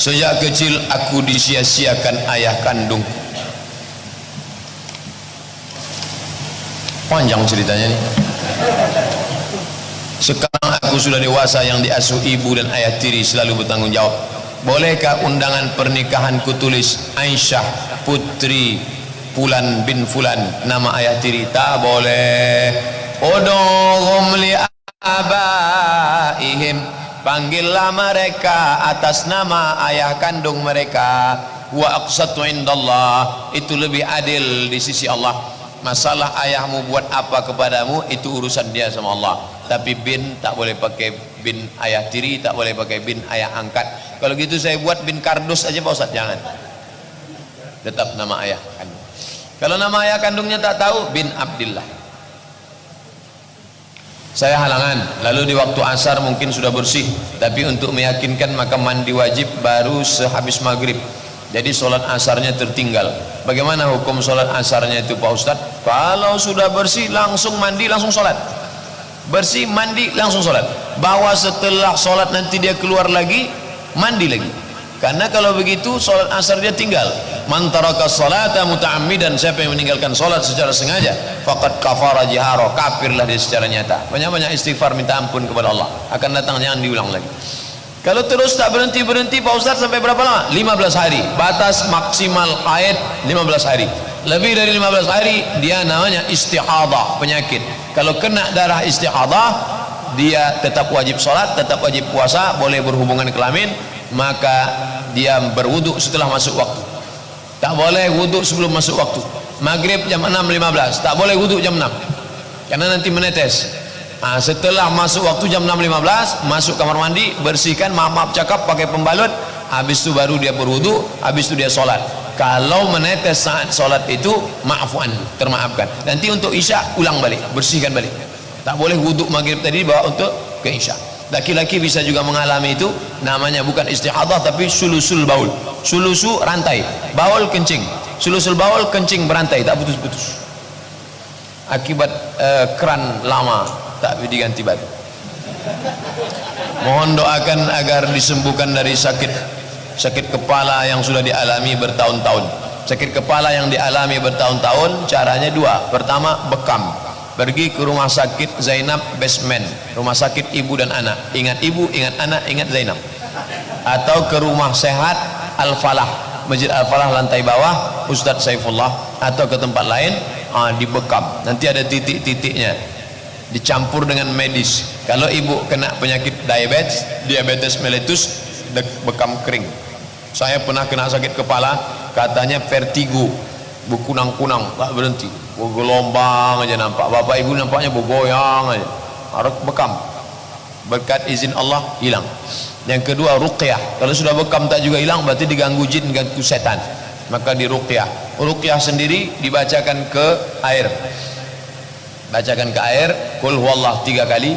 Sejak kecil aku disia-siakan ayah kandungku. Panjang ceritanya nih. Sekarang aku sudah dewasa yang diasuh ibu dan ayah tiri selalu bertanggung jawab. Bolehkah undangan pernikahanku tulis Aisyah putri Fulan bin Fulan, nama ayah tiri? Tak boleh. Ud'uhum li abaihim, panggillah mereka atas nama ayah kandung mereka. Wa aqsatu indallah, itu lebih adil di sisi Allah. Masalah ayahmu buat apa kepadamu itu urusan dia sama Allah. Tapi bin tak boleh pakai bin ayah tiri, tak boleh pakai bin ayah angkat. Kalau gitu saya buat bin kardus aja Pak Ustaz, jangan. Tetap nama ayah kandung. Kalau nama ayah kandungnya tak tahu, bin Abdillah. Saya halangan, lalu di waktu asar mungkin sudah bersih, tapi untuk meyakinkan maka mandi wajib baru sehabis maghrib. Jadi solat asarnya tertinggal. Bagaimana hukum solat asarnya itu Pak Ustaz? Kalau sudah bersih langsung mandi langsung solat. Bersih mandi langsung solat. Bahwa setelah solat nanti dia keluar lagi mandi lagi. Karena kalau begitu solat asar dia tinggal. Man taraka salata muta'ammidan, siapa yang meninggalkan solat secara sengaja, faqad kafara jihara, kafirlah dia secara nyata. Banyak-banyak istighfar minta ampun kepada Allah. Akan datang, jangan diulang lagi. Kalau terus tak berhenti-berhenti Pak Ustaz sampai berapa lama? 15 hari. Batas maksimal haid 15 hari. Lebih dari 15 hari dia namanya istihadah, penyakit. Kalau kena darah istihadah, dia tetap wajib sholat, tetap wajib puasa, boleh berhubungan kelamin, maka dia berwudu setelah masuk waktu. Tak boleh wudu sebelum masuk waktu. Maghrib jam 6.15, tak boleh wudu jam 6 karena nanti menetes. Setelah masuk waktu jam 6.15, masuk kamar mandi, bersihkan, maaf cakap pakai pembalut, habis itu baru dia berwudu, habis itu dia sholat. Kalau menetes saat sholat itu maafwan, termaafkan. Nanti untuk isya ulang balik, bersihkan balik. Tak boleh wudu maghrib tadi bawa untuk ke isya. Laki-laki bisa juga mengalami itu, namanya bukan istihadah tapi sulusul baul. Sulusu rantai, baul kencing. Sulusul baul kencing berantai, tak putus-putus. Akibat keran lama tak diganti baru. Mohon doakan agar disembuhkan dari sakit kepala yang sudah dialami bertahun-tahun. Sakit kepala yang dialami bertahun-tahun caranya dua. Pertama, bekam. Pergi ke rumah sakit Zainab Basement, rumah sakit ibu dan anak. Ingat ibu, ingat anak, ingat Zainab. Atau ke rumah sehat Al-Falah, Masjid Al-Falah lantai bawah, Ustadz Saifullah. Atau ke tempat lain, dibekam. Nanti ada titik-titiknya, dicampur dengan medis. Kalau ibu kena penyakit diabetes mellitus, bekam kering. Saya pernah kena sakit kepala, katanya vertigo, berkunang-kunang, tak berhenti, bergelombang aja nampak. Bapak ibu nampaknya bergoyang aja, harus bekam. Berkat izin Allah hilang. Yang kedua, ruqyah. Kalau sudah bekam tak juga hilang, berarti diganggu jin, diganggu setan, maka di ruqyah. Ruqyah sendiri dibacakan ke air. Bacakan ke air, qul huwallah 3 kali,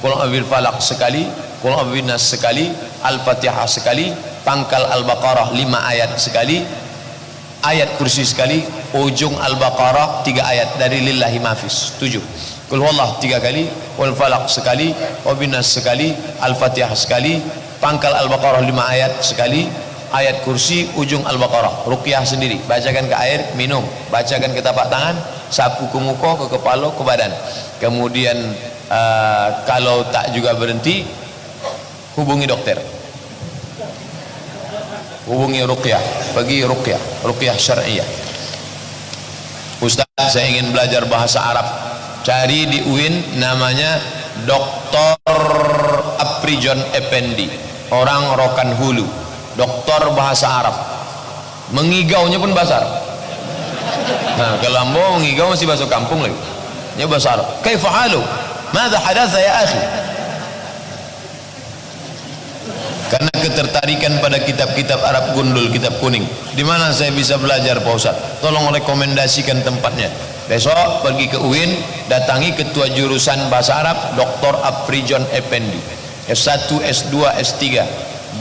qul a'udzu falaq sekali, qul a'udzu nas sekali, al-fatihah sekali, pangkal al-baqarah 5 ayat sekali, ayat kursi sekali, ujung al-baqarah 3 ayat dari lillahi mafis 7. Qul huwallah 3 kali, qul falaq sekali, a'udzu nas sekali, al-fatihah sekali, pangkal al-baqarah 5 ayat sekali, ayat kursi, ujung al-baqarah. Ruqyah sendiri, bacakan ke air, minum, bacakan ke tapak tangan, sapu ke muka, ke kepala, ke badan. Kemudian kalau tak juga berhenti, hubungi dokter, hubungi ruqyah, pergi ruqyah syar'iyah. Ustaz, saya ingin belajar bahasa Arab, cari di UIN, namanya Dr. Aprijon Effendi, orang Rokan Hulu, doktor bahasa Arab, mengigaunya pun bahasa Arab. Nah, kalau ambo mengigau masih bahasa kampung lagi, ini bahasa Arab. Kaifa halu? Madza hadatsa ya akhi? Karena ketertarikan pada kitab-kitab Arab gundul, kitab kuning. Di mana saya bisa belajar Pak Ustaz? Tolong rekomendasikan tempatnya. Besok pergi ke UIN, datangi ketua jurusan bahasa Arab Dr. Aprijon Effendi, S1, S2, S3,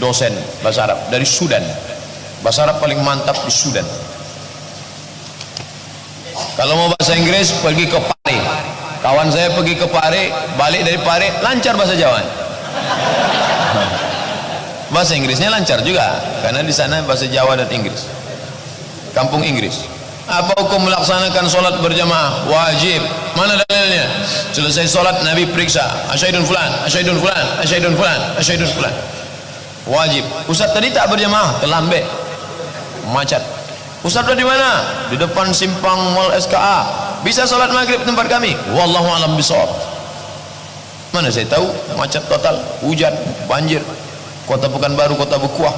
dosen bahasa Arab dari Sudan. Bahasa Arab paling mantap di Sudan. Kalau mau bahasa Inggris pergi ke Pare. Kawan saya pergi ke Pare, balik dari Pare lancar bahasa Jawa. Bahasa Inggrisnya lancar juga, karena di sana bahasa Jawa dan Inggris. Kampung Inggris. Apa hukum melaksanakan sholat berjamaah? Wajib. Mana dalilnya? Selesai sholat Nabi periksa, asyhadun fulan, asyhadun fulan, asyhadun fulan, asyhadun fulan. Wajib. Ustaz tadi tak berjamaah, terlambat, macet. Ustaz di mana? Di depan simpang Mall SKA. Bisa sholat maghrib tempat kami? Wallahu a'lam bishawab. Mana saya tahu, macet total, hujan, banjir. Kota Pekanbaru, kota Bekuah.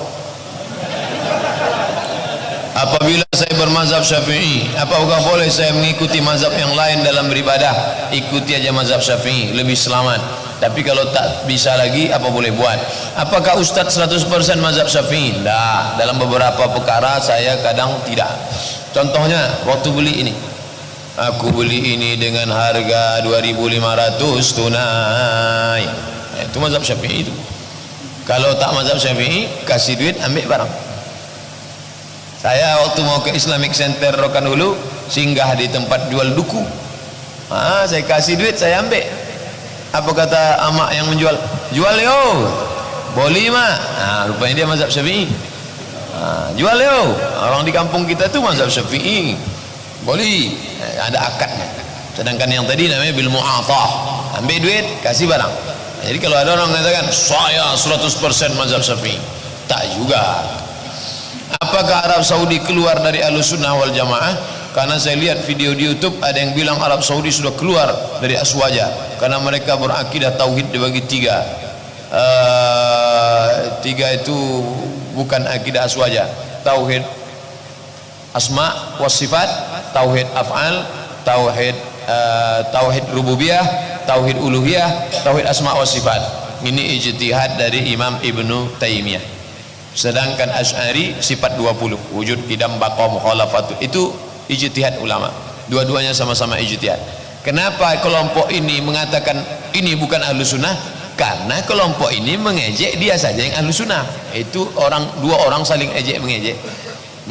Apabila saya bermazhab Syafi'i, apakah boleh saya mengikuti mazhab yang lain dalam beribadah? Ikuti aja mazhab Syafi'i, lebih selamat. Tapi kalau tak bisa lagi, apa boleh buat? Apakah Ustadz 100% mazhab Syafi'i? Tidak. Dalam beberapa perkara saya kadang tidak. Contohnya waktu beli ini, aku beli ini dengan harga 2.500 tunai. Itu mazhab Syafi'i itu. Kalau tak mazhab Syafi'i, kasih duit, ambil barang. Saya waktu mau ke Islamic Center Rokan Hulu, singgah di tempat jual duku. Saya kasih duit, saya ambil. Apa kata amak yang menjual? Jual yo, boleh mak. Rupanya dia mazhab Syafi'i. Jual yo. Orang di kampung kita tu mazhab Syafi'i. Boleh. Ada akadnya. Sedangkan yang tadi namanya bil mu'atah. Ambil duit, kasih barang. Jadi kalau ada orang mengatakan saya 100% mazhab Syafi'i, tak juga. Apakah Arab Saudi keluar dari Ahlussunnah wal Jamaah? Karena saya lihat video di YouTube ada yang bilang Arab Saudi sudah keluar dari Aswaja karena mereka berakidah tauhid dibagi tiga. Tiga itu bukan akidah Aswaja. Tauhid asma was sifat, tauhid af'al, tauhid rububiyah, tauhid uluhiyah, tauhid asma wa sifat. Ini ijtihad dari Imam Ibnu Taimiyah. Sedangkan Asy'ari sifat 20, wujud, qidam, baqa, mukhalafatu. Itu ijtihad ulama. Dua-duanya sama-sama ijtihad. Kenapa kelompok ini mengatakan ini bukan Ahlus Sunnah? Karena kelompok ini mengejek dia saja yang Ahlus Sunnah. Itu dua orang saling ejek mengejek.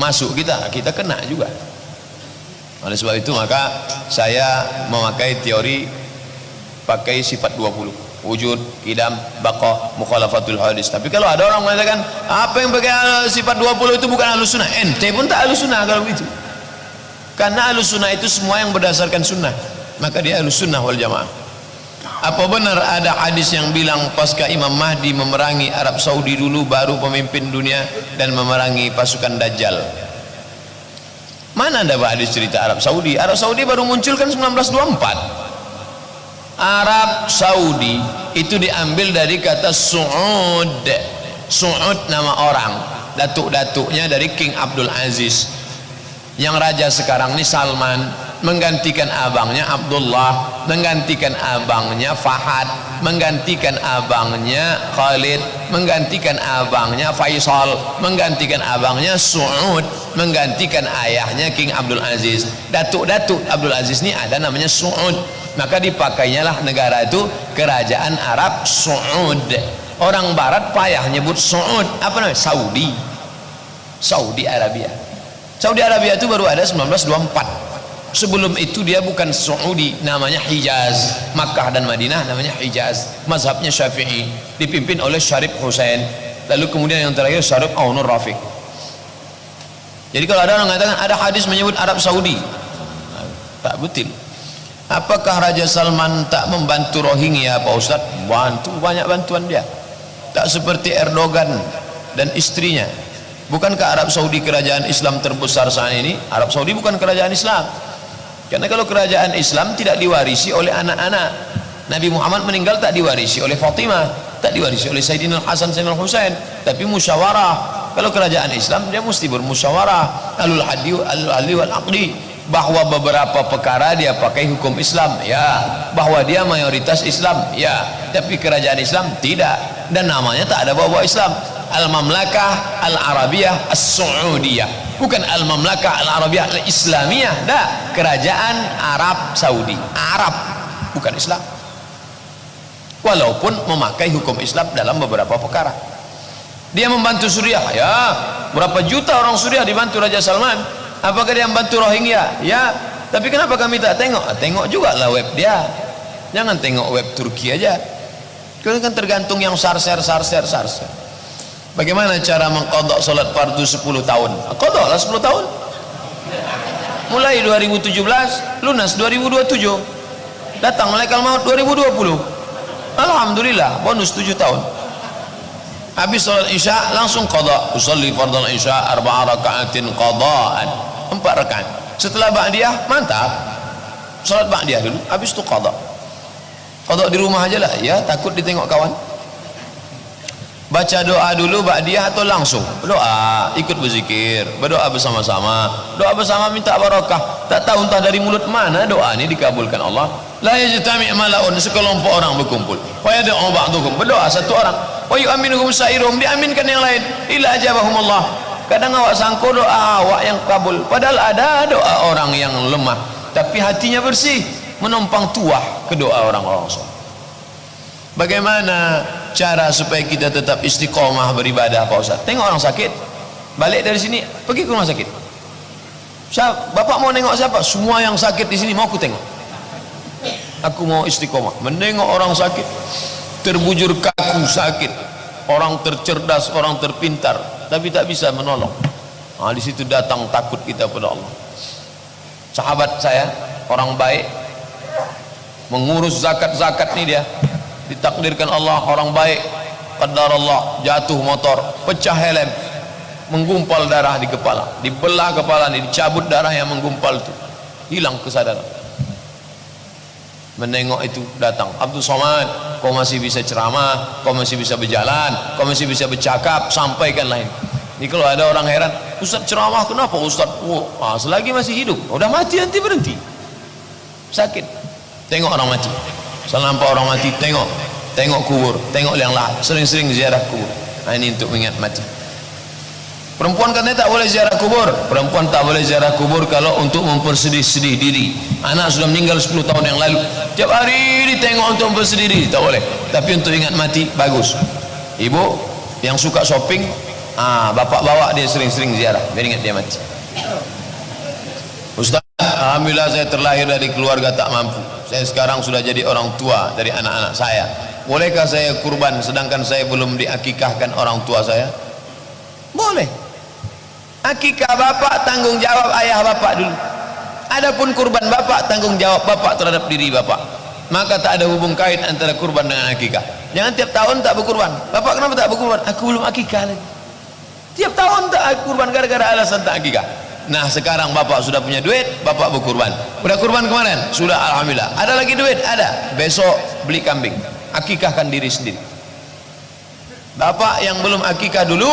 Masuk kita kena juga. Oleh sebab itu maka saya memakai teori pakai sifat 20, wujud, qidam, baqa, mukhalafatul hadis. Tapi kalau ada orang mengatakan apa yang pakai sifat 20 itu bukan Ahlus Sunnah, ente pun tak Ahlus Sunnah kalau begitu. Karena Ahlus Sunnah itu semua yang berdasarkan sunnah, maka dia Ahlus Sunnah wal Jamaah. Apa benar ada hadis yang bilang pasca Imam Mahdi memerangi Arab Saudi dulu baru pemimpin dunia dan memerangi pasukan Dajjal? Mana ada hadis cerita Arab Saudi? Arab Saudi baru muncul kan 1924. Arab Saudi itu diambil dari kata Su'ud. Su'ud nama orang, datuk-datuknya dari King Abdul Aziz. Yang raja sekarang ini Salman, menggantikan abangnya Abdullah, menggantikan abangnya Fahad, menggantikan abangnya Khalid, menggantikan abangnya Faisal, menggantikan abangnya Su'ud, menggantikan ayahnya King Abdul Aziz. Datuk-datuk Abdul Aziz ini ada namanya Su'ud. Maka dipakainya lah negara itu kerajaan Arab Saud. Orang barat payah nyebut Saud, apa namanya? Saudi. Saudi Arabia. Saudi Arabia itu baru ada 1924. Sebelum itu dia bukan Saudi, namanya Hijaz. Makkah dan Madinah namanya Hijaz. Mazhabnya Syafi'i, dipimpin oleh Syarif Hussein. Lalu kemudian yang terakhir Syarif Aunur Rafiq. Jadi kalau ada orang mengatakan ada hadis menyebut Arab Saudi, tak betul. Apakah Raja Salman tak membantu Rohingya Pak Ustaz? Bantu, banyak bantuan dia. Tak seperti Erdogan dan istrinya. Bukankah Arab Saudi kerajaan Islam terbesar saat ini? Arab Saudi bukan kerajaan Islam. Karena kalau kerajaan Islam tidak diwarisi oleh anak-anak. Nabi Muhammad meninggal tak diwarisi oleh Fatimah, tak diwarisi oleh Sayyidina Hasan Sayyidina Husain, tapi musyawarah. Kalau kerajaan Islam dia mesti bermusyawarah. Alul hadli wal aqdi. Bahwa beberapa perkara dia pakai hukum Islam, ya. Bahwa dia mayoritas Islam, ya. Tapi kerajaan Islam tidak, dan namanya tak ada bawa Islam. Al-Mamlakah Al-Arabiyah As-Saudiyah, bukan Al-Mamlakah Al-Arabiyah Al-Islamiyah. Dah, kerajaan Arab Saudi, Arab, bukan Islam. Walaupun memakai hukum Islam dalam beberapa perkara. Dia membantu Suriah, ya. Berapa juta orang Suriah dibantu Raja Salman. Apakah dia membantu Rohingya? Ya. Tapi kenapa kami tak tengok? Tengok juga lah web dia. Jangan tengok web Turki aja. Karena kan tergantung yang sarser. Bagaimana cara mengqadha salat fardu 10 tahun? Qadhalah 10 tahun. Mulai 2017, lunas 2027. Datang malaikat maut 2020. Alhamdulillah, bonus 7 tahun. Habis salat Isya langsung qadha. Usolli fardal Isya 4 rakaatin qadhaan. 4 rakaat. Setelah ba'diyah, mantap. Salat ba'diyah dulu, habis itu qadha. Qadha di rumah aja lah, ya, takut ditengok kawan. Baca doa dulu ba'diyah atau langsung? Doa, ikut berzikir, berdoa bersama-sama. Doa bersama minta barakah. Tak tahu entah dari mulut mana doa ini dikabulkan Allah. La yajtami' mala'un, sekelompok orang berkumpul. Wa yad'u ba'dukum, berdoa satu orang. Wa yu'minuhum sa'irum, diaminkan yang lain. Ila ajabahum Allah. Kadang awak sangka doa awak yang kabul, padahal ada doa orang yang lemah tapi hatinya bersih, menumpang tuah ke doa orang-orang soleh. Bagaimana cara supaya kita tetap istiqomah beribadah Pak Ustaz? Tengok orang sakit, balik dari sini pergi ke rumah sakit. Bapak mau nengok siapa? Semua yang sakit di sini mau aku tengok. Aku mau istiqomah menengok orang sakit, terbujur kaku sakit, orang tercerdas, orang terpintar, tapi tak bisa menolong. Di situ datang takut kita pada Allah. Sahabat saya orang baik, mengurus zakat-zakat nih dia, ditakdirkan Allah orang baik, qadar Allah jatuh motor, pecah helm, menggumpal darah di kepala, dibelah kepala nih, dicabut darah yang menggumpal itu, hilang kesadaran. Menengok itu datang Abdul Somad, kau masih bisa ceramah, kau masih bisa berjalan, kau masih bisa bercakap, sampaikan lain. Ini kalau ada orang heran, Ustaz ceramah kenapa Ustaz? Selagi masih hidup, udah mati nanti berhenti. Sakit, tengok orang mati. Nampak orang mati, tengok kubur, tengok yang lain, sering-sering ziarah kubur. Ini untuk mengingat mati. Perempuan katanya tak boleh ziarah kubur. Perempuan tak boleh ziarah kubur kalau untuk mempersedih-sedih diri. Anak sudah meninggal 10 tahun yang lalu, tiap hari ditengok untuk mempersedih diri, tak boleh. Tapi untuk ingat mati bagus. Ibu yang suka shopping, bapak bawa dia sering-sering ziarah biar ingat dia mati. Ustaz, alhamdulillah saya terlahir dari keluarga tak mampu. Saya sekarang sudah jadi orang tua dari anak-anak saya. Bolehkah saya kurban sedangkan saya belum diakikahkan orang tua saya? Boleh. Akikah bapak tanggung jawab ayah bapak dulu. Adapun kurban bapak tanggung jawab bapak terhadap diri bapak. Maka tak ada hubung kait antara kurban dengan akikah. Jangan tiap tahun tak berkurban. Bapak kenapa tak berkurban? Aku belum akikah lagi. Tiap tahun tak kurban gara-gara alasan tak akikah. Nah sekarang bapak sudah punya duit, bapak berkurban. Udah kurban kemarin? Sudah, alhamdulillah. Ada lagi duit? Ada. Besok beli kambing, akikahkan diri sendiri. Bapak yang belum akikah dulu,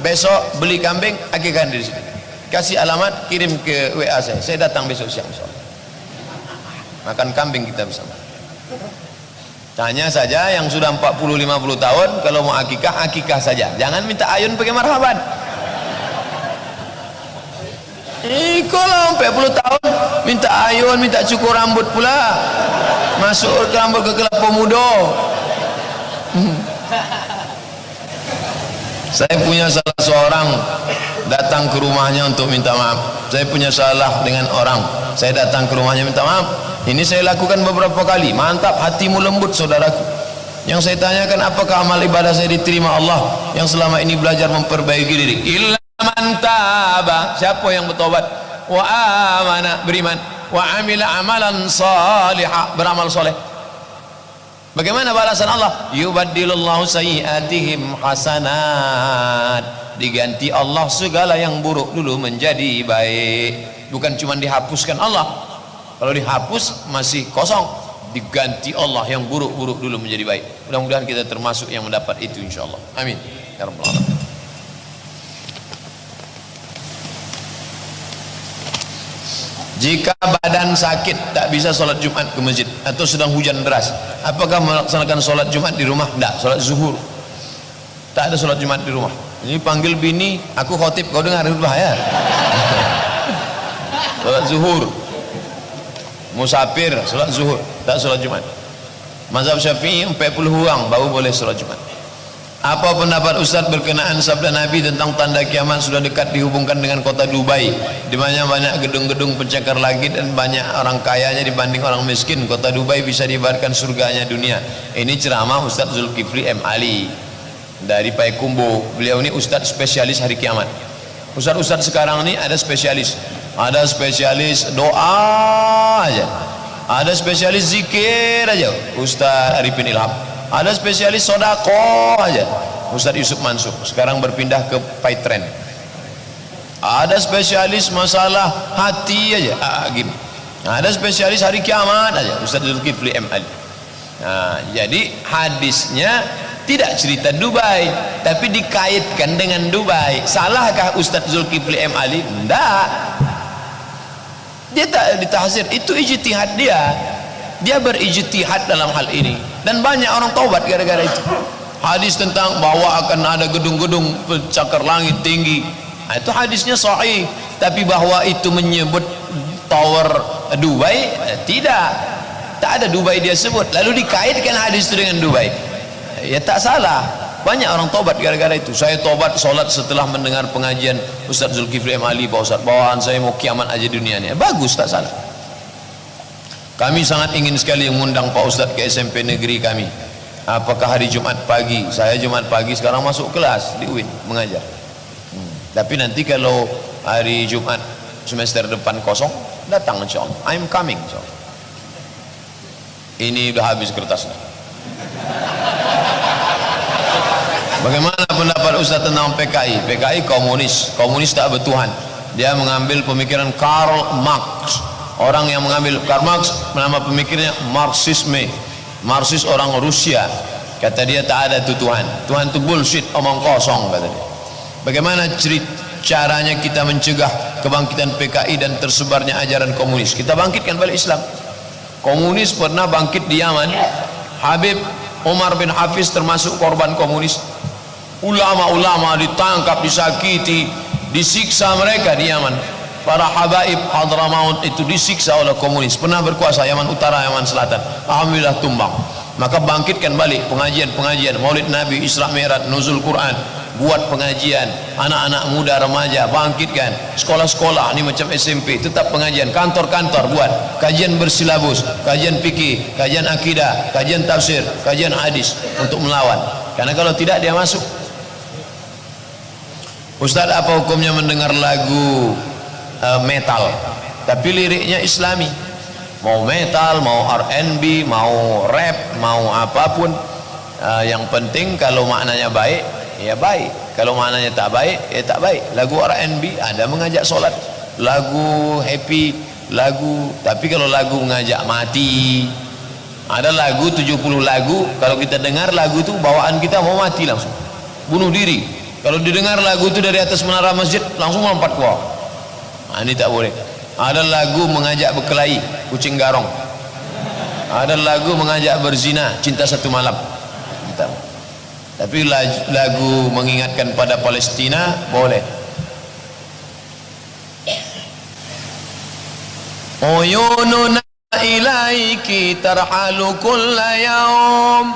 besok beli kambing, akikahkan diri sendiri. Kasih alamat, kirim ke WA saya datang besok siang insyaallah. Makan kambing kita bersama. Tanya saja yang sudah 40-50 tahun, kalau mau akikah, akikah saja. Jangan minta ayun pakai marhaban. Kalau 40 tahun minta ayun, minta cukur rambut pula, masuk ke rambut ke kelapa muda. Saya punya salah seorang datang ke rumahnya untuk minta maaf. Saya punya salah dengan orang, saya datang ke rumahnya minta maaf. Ini saya lakukan beberapa kali. Mantap, hatimu lembut saudaraku. Yang saya tanyakan, apakah amal ibadah saya diterima Allah yang selama ini belajar memperbaiki diri? Illa man taba, siapa yang bertobat, wa amana, beriman, wa amila amalan salihah, beramal soleh. Bagaimana balasan Allah? Yubaddilullahu sayyi'atihim hasanat. Diganti Allah segala yang buruk dulu menjadi baik. Bukan cuma dihapuskan Allah. Kalau dihapus masih kosong. Diganti Allah yang buruk-buruk dulu menjadi baik. Mudah-mudahan kita termasuk yang mendapat itu insyaallah. Amin ya rabbal alamin. Jika badan sakit tak bisa sholat Jumat ke masjid atau sedang hujan deras, apakah melaksanakan sholat Jumat di rumah? Tidak, sholat zuhur. Tak ada sholat Jumat di rumah. Ini panggil bini, aku khotib, kau dengar itu bahaya. Sholat zuhur, musafir, sholat zuhur, tak sholat Jumat. Mazhab Syafi'i 40 orang baru boleh sholat Jumat. Apa pendapat Ustaz berkenaan sabda Nabi tentang tanda kiamat sudah dekat dihubungkan dengan kota Dubai, di mana banyak gedung-gedung pencakar langit dan banyak orang kayanya dibanding orang miskin. Kota Dubai bisa diibaratkan surganya dunia. Ini ceramah Ustaz Zulkifli M. Ali. dari Payakumbuh. Beliau ini ustadz spesialis hari kiamat. Ustadz sekarang ini ada spesialis doa aja, ada spesialis zikir aja, Ustadz Arifin Ilham. Ada spesialis sodako aja, Ustadz Yusuf Mansur. Sekarang berpindah ke Paitren. Ada spesialis masalah hati aja, gini. Ada spesialis hari kiamat aja, Ustadz Zulkifli M. Ali. Nah, jadi hadisnya tidak cerita Dubai, tapi dikaitkan dengan Dubai. Salahkah Ustadz Zulkifli M. Ali? Tidak. Dia tak ditahzir, itu ijtihad dia. Dia berijtihad dalam hal ini, dan banyak orang taubat gara-gara itu. Hadis tentang bahwa akan ada gedung-gedung pencakar langit tinggi, nah, itu hadisnya sahih. Tapi bahwa itu menyebut tower Dubai, tidak ada Dubai dia sebut, lalu dikaitkan hadis itu dengan Dubai. Ya tak salah. Banyak orang tobat gara-gara itu. Saya tobat solat setelah mendengar pengajian Ustadz Zulkifli M. Ali, Pak Ustadz, bawaan saya mau kiamat aja dunianya. Bagus, tak salah. Kami sangat ingin sekali mengundang Pak Ustadz ke SMP negeri kami. Apakah hari Jumat pagi? Saya Jumat pagi sekarang masuk kelas di UIN mengajar. Tapi nanti kalau hari Jumat semester depan kosong, datang insya Allah. I'm coming insya Allah. Ini udah habis kertasnya. Bagaimana pendapat Ustaz tentang PKI? PKI komunis tak bertuhan. Dia mengambil pemikiran Karl Marx. Orang yang mengambil Karl Marx, nama pemikirnya Marxisme. Marxis orang Rusia. Kata dia tak ada itu Tuhan. Tuhan itu bullshit, omong kosong, kata dia. Bagaimana caranya kita mencegah kebangkitan PKI dan tersebarnya ajaran komunis? Kita bangkitkan balik Islam. Komunis pernah bangkit di Yaman. Habib Umar bin Hafiz termasuk korban komunis. Ulama-ulama ditangkap, disakiti, disiksa mereka di Yaman. Para habaib Hadramaut itu disiksa oleh komunis. Pernah berkuasa Yaman Utara, Yaman Selatan. Alhamdulillah tumbang. Maka bangkitkan balik pengajian-pengajian, Maulid Nabi, Isra Mi'raj, Nuzul Quran. Buat pengajian, anak-anak muda, remaja, bangkitkan. Sekolah-sekolah, ini macam SMP, tetap pengajian. Kantor-kantor buat kajian bersilabus, kajian fikih, kajian akidah, kajian tafsir, kajian hadis untuk melawan. Karena kalau tidak dia masuk. Ustaz, apa hukumnya mendengar lagu metal tapi liriknya Islami? Mau metal, mau R&B, mau rap, mau apapun, yang penting kalau maknanya baik, ya baik. Kalau maknanya tak baik, ya tak baik. Lagu R&B ada mengajak solat, lagu happy, lagu, tapi kalau lagu mengajak mati, ada lagu 70 lagu, kalau kita dengar lagu itu bawaan kita mau mati langsung, bunuh diri. Kalau didengar lagu itu dari atas menara masjid, langsung lompat ke bawah. Nah, ini tak boleh. Ada lagu mengajak berkelahi, kucing garong. Ada lagu mengajak berzina, cinta satu malam. Tapi lagu mengingatkan pada Palestina boleh. Uyununa ilaiki tarhalu kulla yaum.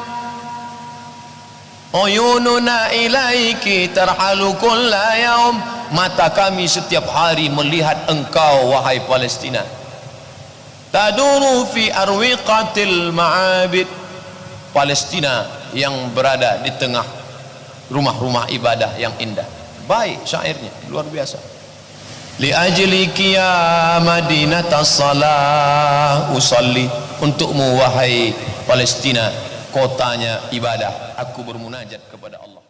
Uyununa ilaiki tarhalu kulla yaum. Mata kami setiap hari melihat engkau wahai Palestina. Taduru fi arwiqatil ma'abid. Palestina yang berada di tengah rumah-rumah ibadah yang indah. Baik syairnya, luar biasa. Li ajliki ya madinatas salah usalli. Untukmu wahai Palestina, kotanya ibadah, aku bermunajat kepada Allah.